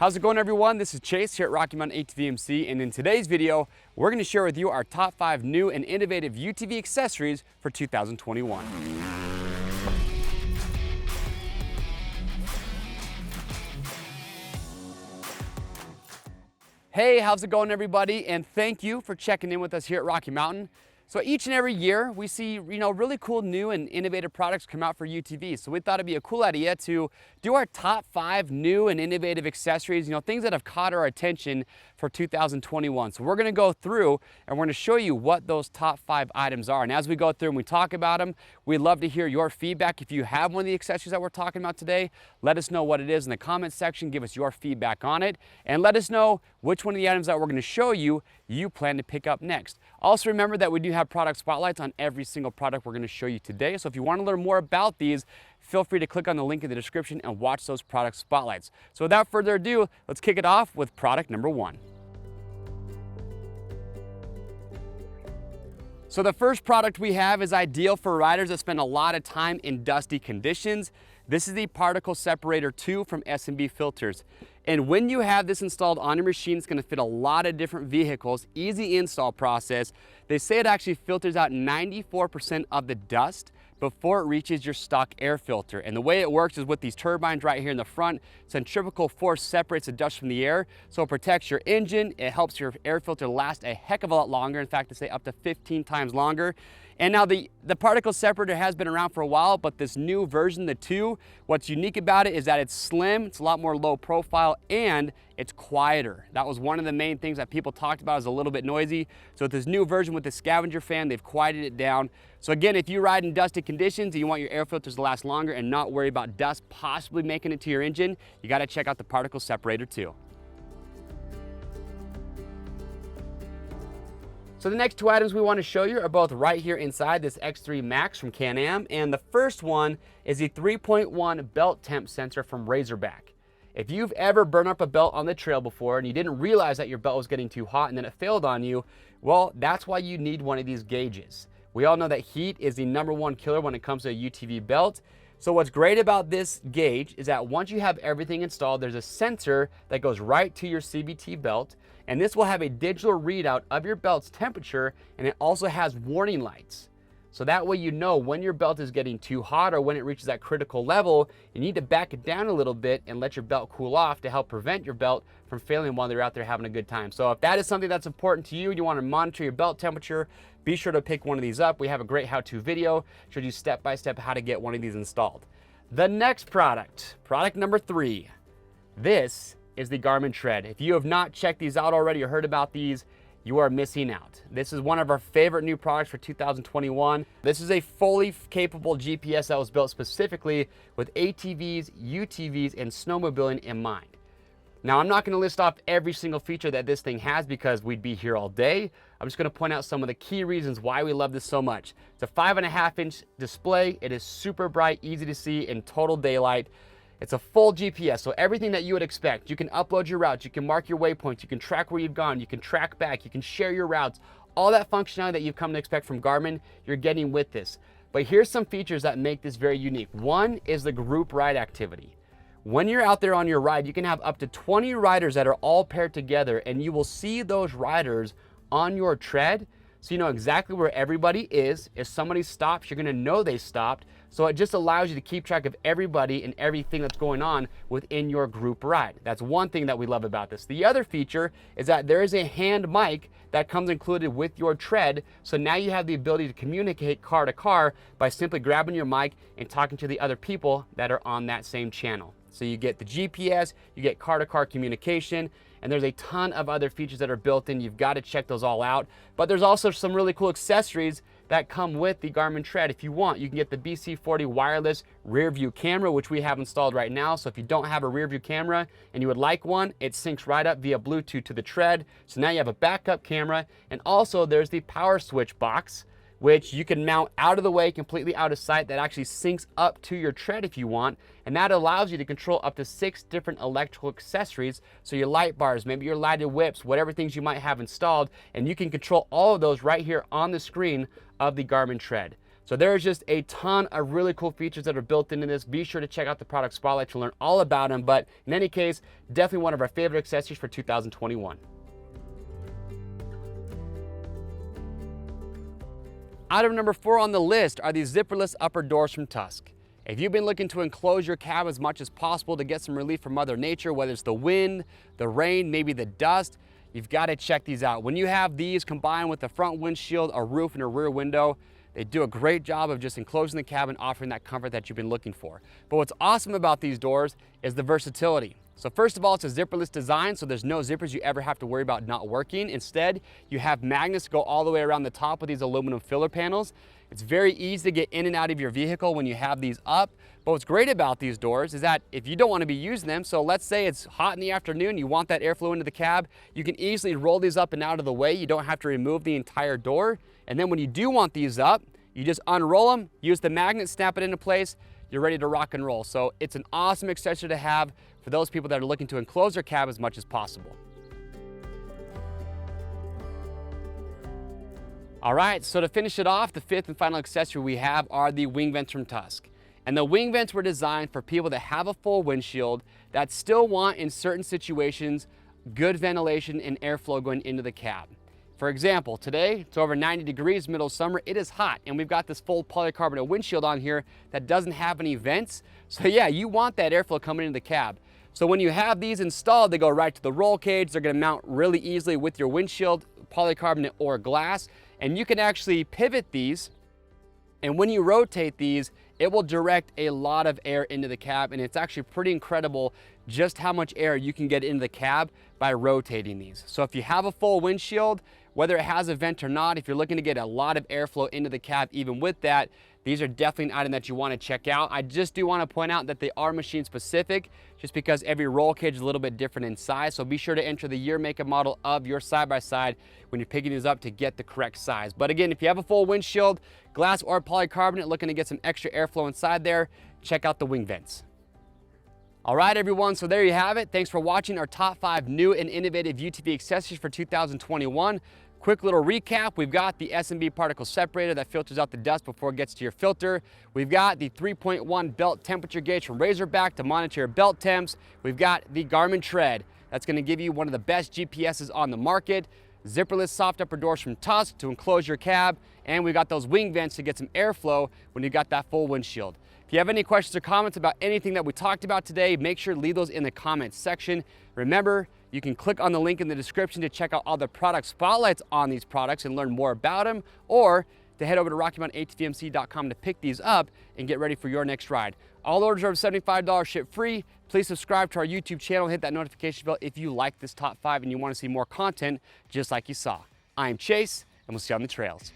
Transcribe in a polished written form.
How's it going, everyone? This is Chase here at Rocky Mountain ATVMC, and in today's video, we're going to share with you our top 5 new and innovative UTV accessories for 2021. Hey, how's it going, everybody? And thank you for checking in with us here at Rocky Mountain. So each and every year we see, really cool new and innovative products come out for UTVs. So we thought it'd be a cool idea to do our top 5 new and innovative accessories, things that have caught our attention for 2021. So we're gonna go through and we're gonna show you what those top 5 items are. And as we go through and we talk about them, we'd love to hear your feedback. If you have one of the accessories that we're talking about today, let us know what it is in the comments section, give us your feedback on it, and let us know which one of the items that we're gonna show you plan to pick up next. Also remember that we do have product spotlights on every single product we're going to show you today. So if you want to learn more about these, feel free to click on the link in the description and watch those product spotlights. So without further ado, let's kick it off with product number 1. So the first product we have is ideal for riders that spend a lot of time in dusty conditions. This is the Particle Separator 2 from S&B Filters. And when you have this installed on your machine, it's gonna fit a lot of different vehicles, easy install process. They say it actually filters out 94% of the dust before it reaches your stock air filter. And the way it works is with these turbines right here in the front, centrifugal force separates the dust from the air, so it protects your engine, it helps your air filter last a heck of a lot longer, in fact, they say up to 15 times longer. And now the particle separator has been around for a while, but this new version, the 2, what's unique about it is that it's slim, it's a lot more low profile, and it's quieter. That was one of the main things that people talked about, is a little bit noisy. So with this new version with the scavenger fan, they've quieted it down. So again, if you ride in dusty conditions and you want your air filters to last longer and not worry about dust possibly making it to your engine, you gotta check out the Particle Separator 2. So the next 2 items we want to show you are both right here inside this X3 Max from Can-Am, and the first one is the 3.1 belt temp sensor from Razorback. If you've ever burned up a belt on the trail before and you didn't realize that your belt was getting too hot and then it failed on you, well, that's why you need one of these gauges. We all know that heat is the #1 killer when it comes to a UTV belt. So what's great about this gauge is that once you have everything installed, there's a sensor that goes right to your CVT belt, and this will have a digital readout of your belt's temperature, and it also has warning lights. So that way you know when your belt is getting too hot or when it reaches that critical level, you need to back it down a little bit and let your belt cool off to help prevent your belt from failing while they're out there having a good time. So if that is something that's important to you, you want to monitor your belt temperature, be sure to pick one of these up. We have a great how-to video, showed you step-by-step how to get one of these installed. The next product number 3. This is the Garmin Tread. If you have not checked these out already or heard about these, you are missing out. This is one of our favorite new products for 2021. This is a fully capable GPS that was built specifically with ATVs, UTVs, and snowmobiling in mind. Now, I'm not gonna list off every single feature that this thing has because we'd be here all day. I'm just gonna point out some of the key reasons why we love this so much. It's a 5.5-inch display. It is super bright, easy to see in total daylight. It's a full GPS, so everything that you would expect. You can upload your routes, you can mark your waypoints, you can track where you've gone, you can track back, you can share your routes. All that functionality that you've come to expect from Garmin, you're getting with this. But here's some features that make this very unique. One is the group ride activity. When you're out there on your ride, you can have up to 20 riders that are all paired together, and you will see those riders on your tread, so you know exactly where everybody is. If somebody stops, you're gonna know they stopped. So it just allows you to keep track of everybody and everything that's going on within your group ride. That's one thing that we love about this. The other feature is that there is a hand mic that comes included with your tread. So now you have the ability to communicate car to car by simply grabbing your mic and talking to the other people that are on that same channel. So you get the GPS, you get car-to-car communication, and there's a ton of other features that are built in. You've got to check those all out. But there's also some really cool accessories that come with the Garmin Tread. If you want, you can get the BC40 wireless rear view camera, which we have installed right now. So if you don't have a rear view camera and you would like one, it syncs right up via Bluetooth to the tread. So now you have a backup camera. And also there's the power switch box, which you can mount out of the way, completely out of sight, that actually syncs up to your tread if you want. And that allows you to control up to 6 different electrical accessories. So your light bars, maybe your lighted whips, whatever things you might have installed, and you can control all of those right here on the screen of the Garmin Tread. So there's just a ton of really cool features that are built into this. Be sure to check out the product spotlight to learn all about them. But in any case, definitely one of our favorite accessories for 2021. Item number 4 on the list are these zipperless upper doors from Tusk. If you've been looking to enclose your cab as much as possible to get some relief from Mother Nature, whether it's the wind, the rain, maybe the dust, you've got to check these out. When you have these combined with the front windshield, a roof, and a rear window, they do a great job of just enclosing the cabin, offering that comfort that you've been looking for. But what's awesome about these doors is the versatility. So first of all, it's a zipperless design, so there's no zippers you ever have to worry about not working. Instead, you have magnets go all the way around the top of these aluminum filler panels. It's very easy to get in and out of your vehicle when you have these up. But what's great about these doors is that if you don't want to be using them, so let's say it's hot in the afternoon, you want that airflow into the cab, you can easily roll these up and out of the way. You don't have to remove the entire door. And then when you do want these up, you just unroll them, use the magnet, snap it into place, you're ready to rock and roll. So it's an awesome accessory to have for those people that are looking to enclose their cab as much as possible. All right, so to finish it off, the 5th and final accessory we have are the wing vents from Tusk. And the wing vents were designed for people that have a full windshield that still want, in certain situations, good ventilation and airflow going into the cab. For example, today it's over 90 degrees, middle of summer, it is hot, and we've got this full polycarbonate windshield on here that doesn't have any vents. So yeah, you want that airflow coming into the cab. So when you have these installed, they go right to the roll cage. They're gonna mount really easily with your windshield, polycarbonate or glass, and you can actually pivot these, and when you rotate these, it will direct a lot of air into the cab, and it's actually pretty incredible just how much air you can get into the cab by rotating these. So if you have a full windshield, whether it has a vent or not, if you're looking to get a lot of airflow into the cab, even with that, these are definitely an item that you want to check out. I just do want to point out that they are machine specific, just because every roll cage is a little bit different in size. So be sure to enter the year, make, and model of your side-by-side when you're picking these up to get the correct size. But again, if you have a full windshield, glass or polycarbonate, looking to get some extra airflow inside there, check out the wing vents. All right, everyone, so there you have it. Thanks for watching our top 5 new and innovative UTV accessories for 2021. Quick little recap, we've got the S&B particle separator that filters out the dust before it gets to your filter. We've got the 3.1 belt temperature gauge from Razorback to monitor your belt temps. We've got the Garmin Tread that's going to give you one of the best GPSs on the market. Zipperless soft upper doors from Tusk to enclose your cab. And we've got those wing vents to get some airflow when you got that full windshield. If you have any questions or comments about anything that we talked about today, make sure to leave those in the comments section. Remember, you can click on the link in the description to check out all the product spotlights on these products and learn more about them, or to head over to RockyMountainatvmc.com to pick these up and get ready for your next ride. All orders are over $75 ship free. Please subscribe to our YouTube channel and hit that notification bell if you like this top 5 and you want to see more content just like you saw. I'm Chase, and we'll see you on the trails.